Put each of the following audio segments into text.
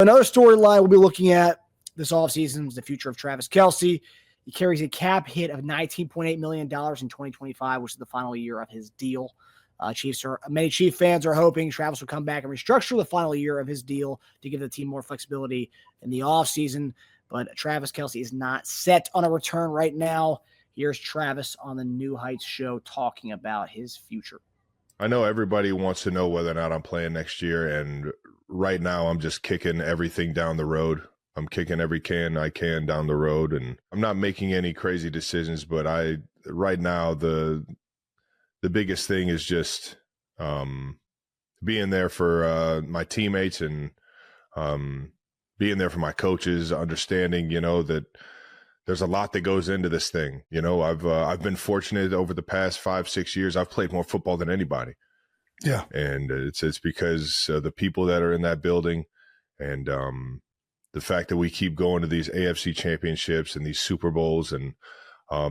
Another storyline we'll be looking at this offseason is the future of Travis Kelce. He carries a cap hit of $19.8 million in 2025, which is the final year of his deal. Many Chief fans are hoping Travis will come back and restructure the final year of his deal to give the team more flexibility in the offseason. But Travis Kelce is not set on a return right now. Here's Travis on the New Heights show talking about his future. I know everybody wants to know whether or not I'm playing next year, and right now I'm just kicking everything down the road. I'm kicking every can I can down the road, and I'm not making any crazy decisions, but right now the biggest thing is just being there for my teammates and being there for my coaches, understanding, that there's a lot that goes into this thing. I've been fortunate over the past 5-6 years. I've played more football than anybody. Yeah. And it's because the people that are in that building and the fact that we keep going to these AFC Championships and these Super Bowls, and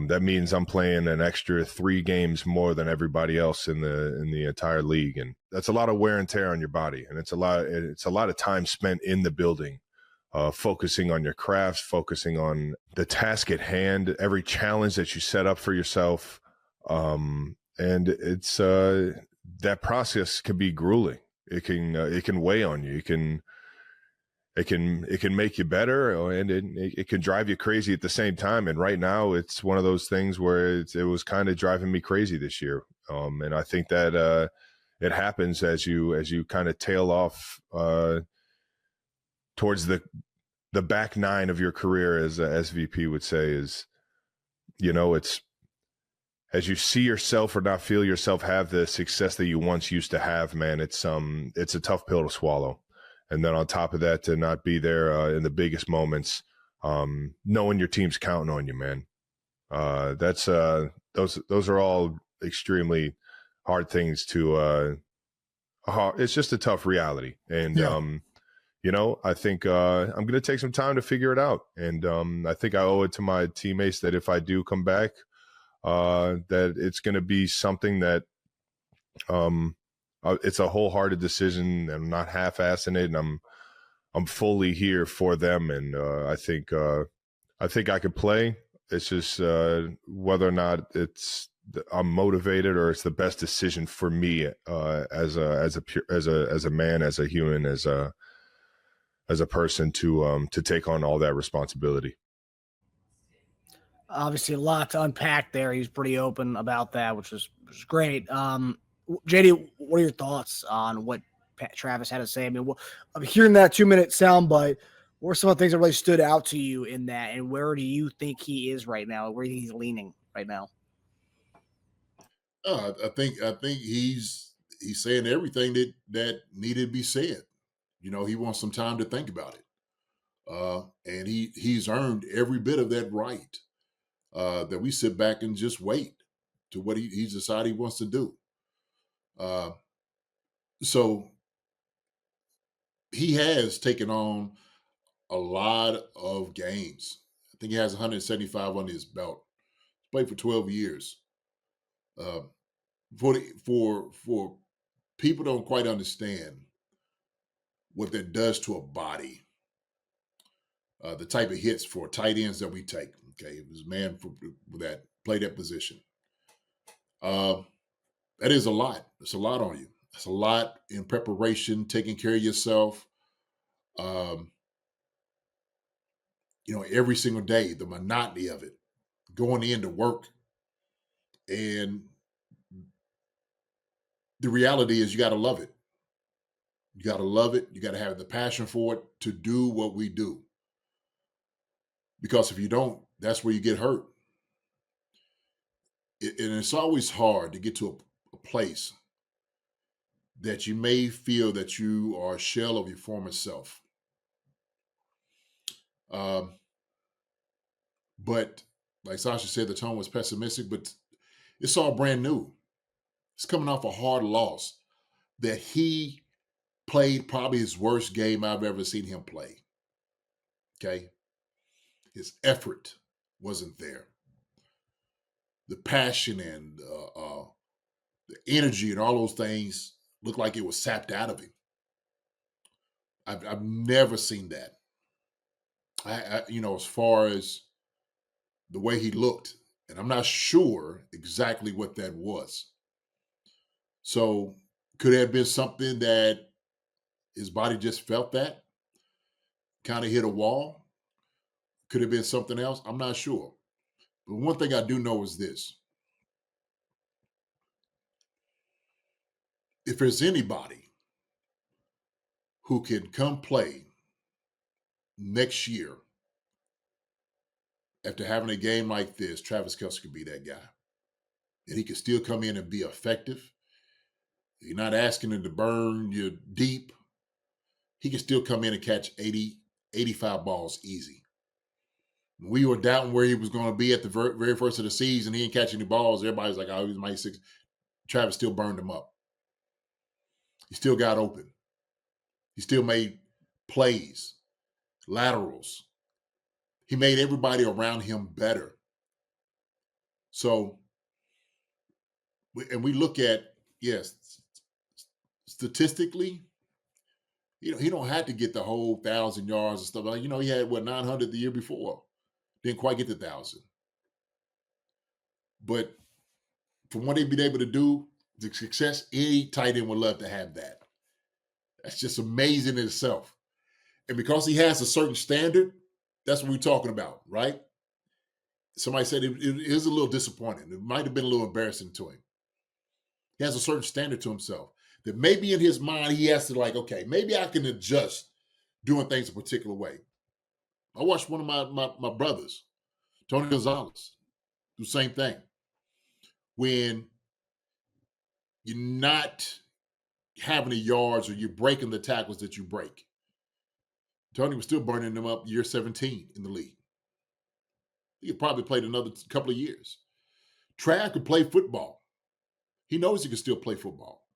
that means I'm playing an extra 3 games more than everybody else in the entire league, and that's a lot of wear and tear on your body, and it's a lot of time spent in the building, focusing on your craft, focusing on the task at hand, every challenge that you set up for yourself, and it's that process can be grueling. It can weigh on you. It can make you better, and it can drive you crazy at the same time. And right now, it's one of those things where it was kind of driving me crazy this year. And I think that it happens as you kind of tail off towards the back 9 of your career, as SVP would say, is, it's as you see yourself or not feel yourself have the success that you once used to have, man. It's a tough pill to swallow. And then on top of that, to not be there in the biggest moments, knowing your team's counting on you, man. Those are all extremely hard things to. It's just a tough reality, and Yeah. I think I'm going to take some time to figure it out, and I think I owe it to my teammates that if I do come back, that it's going to be something that. It's a wholehearted decision. I'm not half-assing it, and I'm fully here for them. And I think I could play. It's just whether or not I'm motivated or it's the best decision for me as a man, as a human, as a person to take on all that responsibility. Obviously, a lot to unpack there. He was pretty open about that, which was great. JD, what are your thoughts on what Travis had to say? I mean, I'm hearing that 2-minute soundbite. What are some of the things that really stood out to you in that, and where do you think he is right now? Where do you think he's leaning right now? I think he's saying everything that needed to be said. He wants some time to think about it, and he's earned every bit of that right. That we sit back and just wait to what he's decided he wants to do. So he has taken on a lot of games. I think he has 175 on his belt. He's played for 12 years. For people don't quite understand what that does to a body. The type of hits for tight ends that we take. Okay, it was a man that played that position. That is a lot. It's a lot on you. It's a lot in preparation, taking care of yourself. Every single day, the monotony of it, going into work. And the reality is you got to love it. You got to love it. You got to have the passion for it to do what we do. Because if you don't, that's where you get hurt. And it's always hard to get to a place that you may feel that you are a shell of your former self. But like Sasha said, the tone was pessimistic, but it's all brand new. It's coming off a hard loss that he played probably his worst game I've ever seen him play. Okay? His effort wasn't there. The passion and the energy and all those things looked like it was sapped out of him. I've never seen that. As far as the way he looked, and I'm not sure exactly what that was. So could it have been something that his body just felt that, kind of hit a wall? Could it have been something else? I'm not sure. But one thing I do know is this. If there's anybody who can come play next year after having a game like this, Travis Kelce could be that guy. And he can still come in and be effective. You're not asking him to burn you deep. He can still come in and catch 80, 85 balls easy. We were doubting where he was going to be at the very first of the season. He didn't catch any balls. Everybody's like, oh, he's my 6. Travis still burned him up. He still got open. He still made plays, laterals. He made everybody around him better. So, we look at, yes, statistically, he don't have to get the whole 1,000 yards and stuff. Like, he had, 900 the year before. Didn't quite get the 1,000. But from what they've been able to do, the success, any tight end would love to have that. That's just amazing in itself. And because he has a certain standard, that's what we're talking about, right? Somebody said it is a little disappointing. It might have been a little embarrassing to him. He has a certain standard to himself that maybe in his mind he has to okay, maybe I can adjust doing things a particular way. I watched one of my brothers, Tony Gonzalez, do the same thing. When you're not having the yards or you're breaking the tackles that you break, Tony was still burning them up year 17 in the league. He could probably played another couple of years. Trav could play football. He knows he can still play football.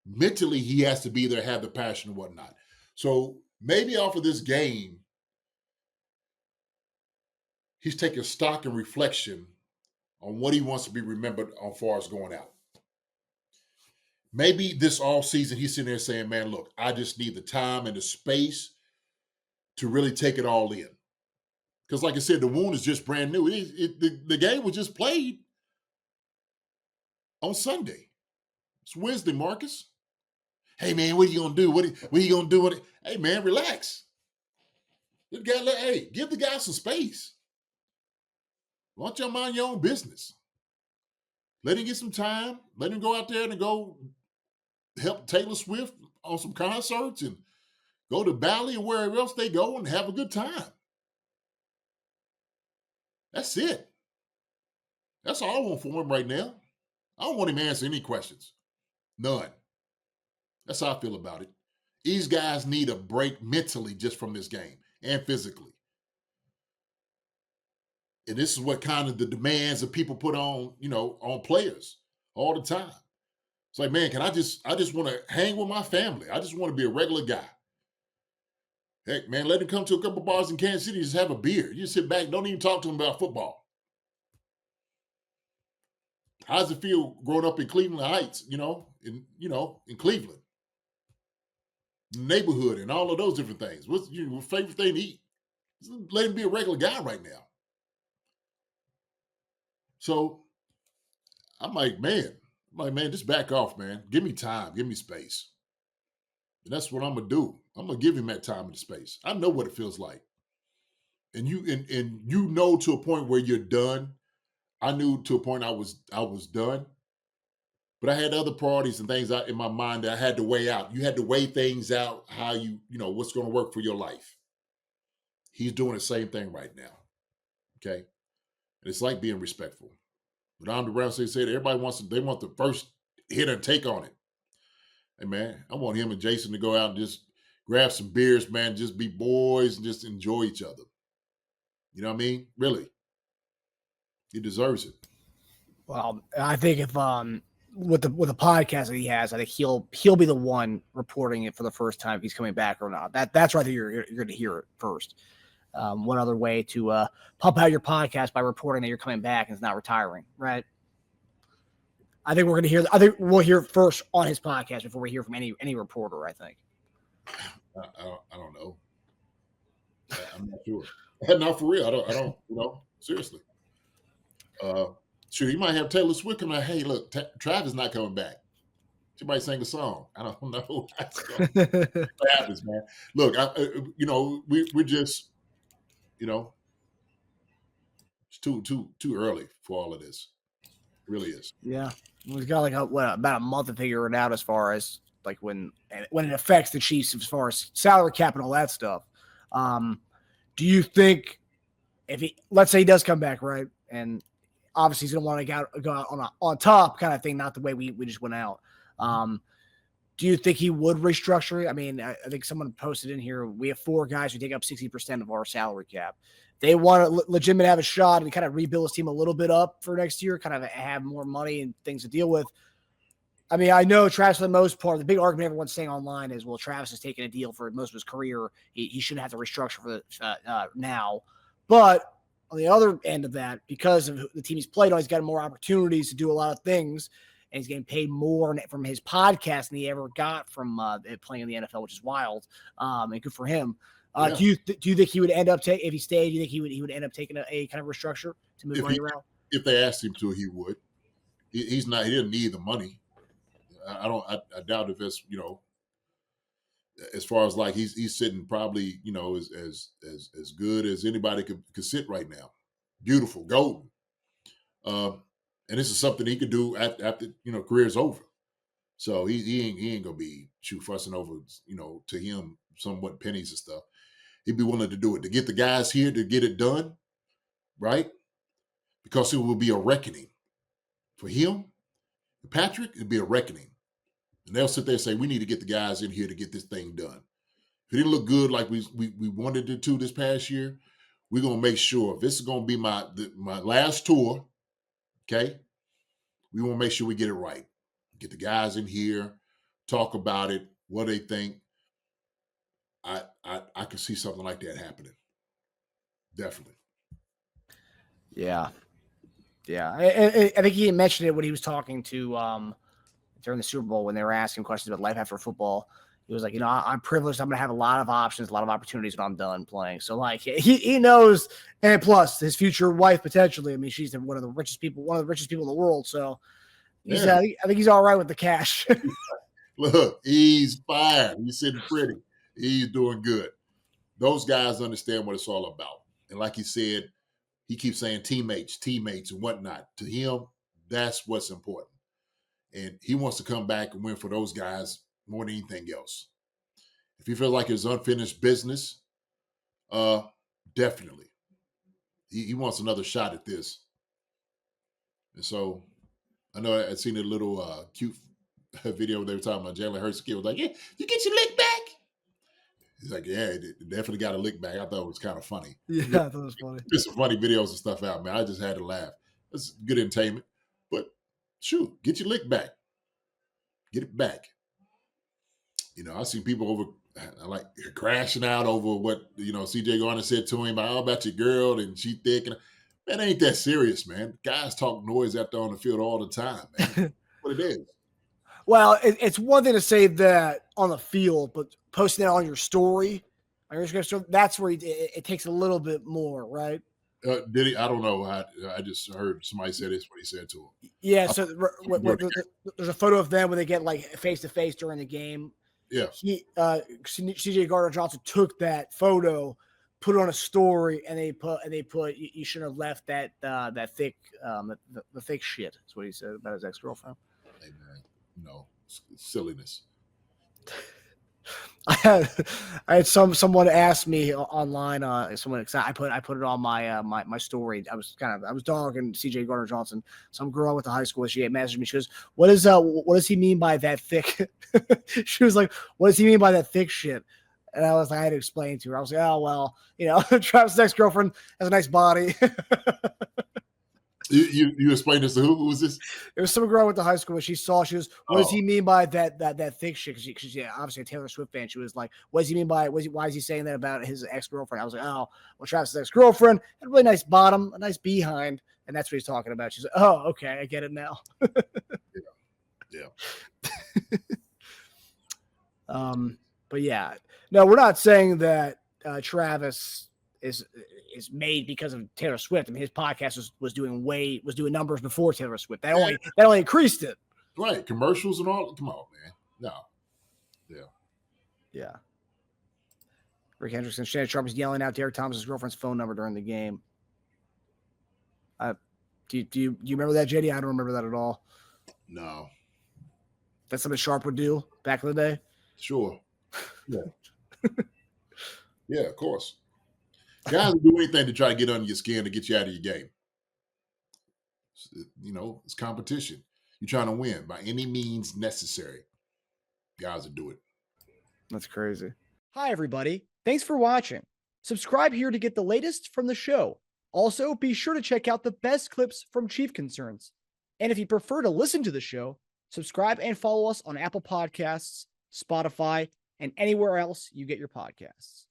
Mentally, he has to be there, have the passion and whatnot. So maybe off of this game, he's taking stock and reflection on what he wants to be remembered as far as going out. Maybe this all season he's sitting there saying, man, look, I just need the time and the space to really take it all in. Because like I said, the wound is just brand new. The game was just played on Sunday. It's Wednesday, Marcus. Hey, man, what are you going to do? What are you going to do with it? Hey, man, relax. Give the guy some space. Why don't you mind your own business? Let him get some time. Let him go out there and go help Taylor Swift on some concerts and go to Bali or wherever else they go and have a good time. That's it. That's all I want for him right now. I don't want him to answer any questions. None. That's how I feel about it. These guys need a break mentally just from this game and physically. And this is what kind of the demands that people put on, on players all the time. It's like, man, I just want to hang with my family. I just want to be a regular guy. Heck, man, let him come to a couple bars in Kansas City, just have a beer. You sit back, don't even talk to him about football. How does it feel growing up in Cleveland Heights, in Cleveland? Neighborhood and all of those different things. What's your favorite thing to eat? Just let him be a regular guy right now. So I'm like, man, just back off, man. Give me time. Give me space. And that's what I'm going to do. I'm going to give him that time and space. I know what it feels like. And you know to a point where you're done. I knew to a point I was done. But I had other priorities and things in my mind that I had to weigh out. You had to weigh things out, how what's going to work for your life. He's doing the same thing right now. Okay? And it's like being respectful. But Andre Ramsey said everybody they want the first hit and take on it. Hey, man, I want him and Jason to go out and just grab some beers, man, just be boys and just enjoy each other. You know what I mean? Really. He deserves it. Well, I think if with the podcast that he has, I think he'll be the one reporting it for the first time if he's coming back or not. That's right. You're going to hear it first. One other way to pump out your podcast by reporting that you're coming back and it's not retiring, right? I think we'll hear it first on his podcast before we hear from any reporter, I think. I don't know. I'm not sure. Not for real. I don't. Seriously. Sure, you might have Taylor Swift come out. Hey, look, Travis not coming back. She might sing a song. I don't know. That's going to happen, man. Look, we're just, it's too early for all of this. It really is. Yeah, we've got like about a month to figure it out as far as like when it affects the Chiefs as far as salary cap and all that stuff. Do you think if let's say he does come back, right, and obviously he's gonna want to go out on top kind of thing, not the way we just went out. Do you think he would restructure it? I mean, I think someone posted in here, we have 4 guys who take up 60% of our salary cap. They want to legitimately have a shot and kind of rebuild his team a little bit up for next year, kind of have more money and things to deal with. I mean, I know Travis, for the most part, the big argument everyone's saying online is, well, Travis has taken a deal for most of his career. He shouldn't have to restructure for now. But on the other end of that, because of the team he's played on, he's got more opportunities to do a lot of things. And he's getting paid more from his podcast than he ever got from playing in the NFL, which is wild. And good for him. Yeah. Do you think he would end up if he stayed? Do you think he would end up taking a kind of restructure to move money around? If they asked him to, he would. He's not. He didn't need the money. I doubt if it's as far as like he's sitting probably as good as anybody could sit right now. Beautiful, golden. And this is something he could do after career's over. So he ain't gonna be fussing over to him somewhat pennies and stuff. He'd be willing to do it to get the guys here to get it done, right? Because it will be a reckoning for him, Patrick. It'd be a reckoning, and they'll sit there and say, "We need to get the guys in here to get this thing done." If it didn't look good like we wanted it to this past year, we're gonna make sure if this is gonna be my last tour. Okay, we want to make sure we get it right. Get the guys in here, talk about it, what they think. I can see something like that happening. Definitely. Yeah. I think he mentioned it when he was talking to during the Super Bowl when they were asking questions about life after football. He was like, I'm privileged. I'm going to have a lot of options, a lot of opportunities when I'm done playing. So, like, he knows, and plus his future wife potentially. I mean, she's one of the richest people in the world. So, I think he's all right with the cash. Look, he's fine. He's sitting pretty. He's doing good. Those guys understand what it's all about. And like he said, he keeps saying teammates and whatnot. To him, that's what's important. And he wants to come back and win for those guys more than anything else. If he feels like it's unfinished business, definitely. He wants another shot at this. And so I know I'd seen a little cute video where they were talking about Jalen Hurts' kid was like, "Yeah, you get your lick back." He's like, "Yeah, it definitely got a lick back." I thought it was kind of funny. Yeah, I thought it was funny. There's some funny videos and stuff out, man. I just had to laugh. It's good entertainment. But shoot, get your lick back. Get it back. I see people over like crashing out over what CJ Garner said to him about your girl and she thick. And man, ain't that serious, man. Guys talk noise out there on the field all the time, man. What it is. Well, it's one thing to say that on the field, but posting it on your story, that's where it takes a little bit more, right? Did he? I don't know. I just heard somebody say this what he said to him. Yeah, so there's a photo of them when they get like face to face during the game. Yeah. CJ Gardner-Johnson took that photo, put it on a story, and they put you should have left that thick the thick shit. That's what he said about his ex-girlfriend. Hey man, silliness. I had someone ask me online. I put it on my story. I was dogging CJ Gardner-Johnson. Some girl with the high school. She messaged me. She goes, what does he mean by that thick? She was like, what does he mean by that thick shit? And I had to explain to her. I was like, oh well, Travis' ex-girlfriend has a nice body. You explained this to who? Who was this? It was some girl with the high school. She goes, what does he mean by that thick shit? Because she's obviously a Taylor Swift fan. She was like, what does he mean by why is he saying that about his ex-girlfriend? I was like, oh, well, Travis' ex-girlfriend had a really nice bottom, a nice behind, and that's what he's talking about. She's like, oh, okay, I get it now. Yeah. But yeah, No, we're not saying that Travis is made because of Taylor Swift. I mean, his podcast was doing numbers before Taylor Swift. That only increased it. Right, commercials and all. Come on, man. No. Yeah. Rick Hendrickson, Shannon Sharp is yelling out Derek Thomas's girlfriend's phone number during the game. Do you remember that, JD? I don't remember that at all. No. That's something Sharp would do back in the day? Sure. Yeah. Yeah, of course. Guys will do anything to try to get under your skin to get you out of your game. It's competition. You're trying to win by any means necessary. Guys will do it. That's crazy. Hi, everybody. Thanks for watching. Subscribe here to get the latest from the show. Also, be sure to check out the best clips from Chief Concerns. And if you prefer to listen to the show, subscribe and follow us on Apple Podcasts, Spotify, and anywhere else you get your podcasts.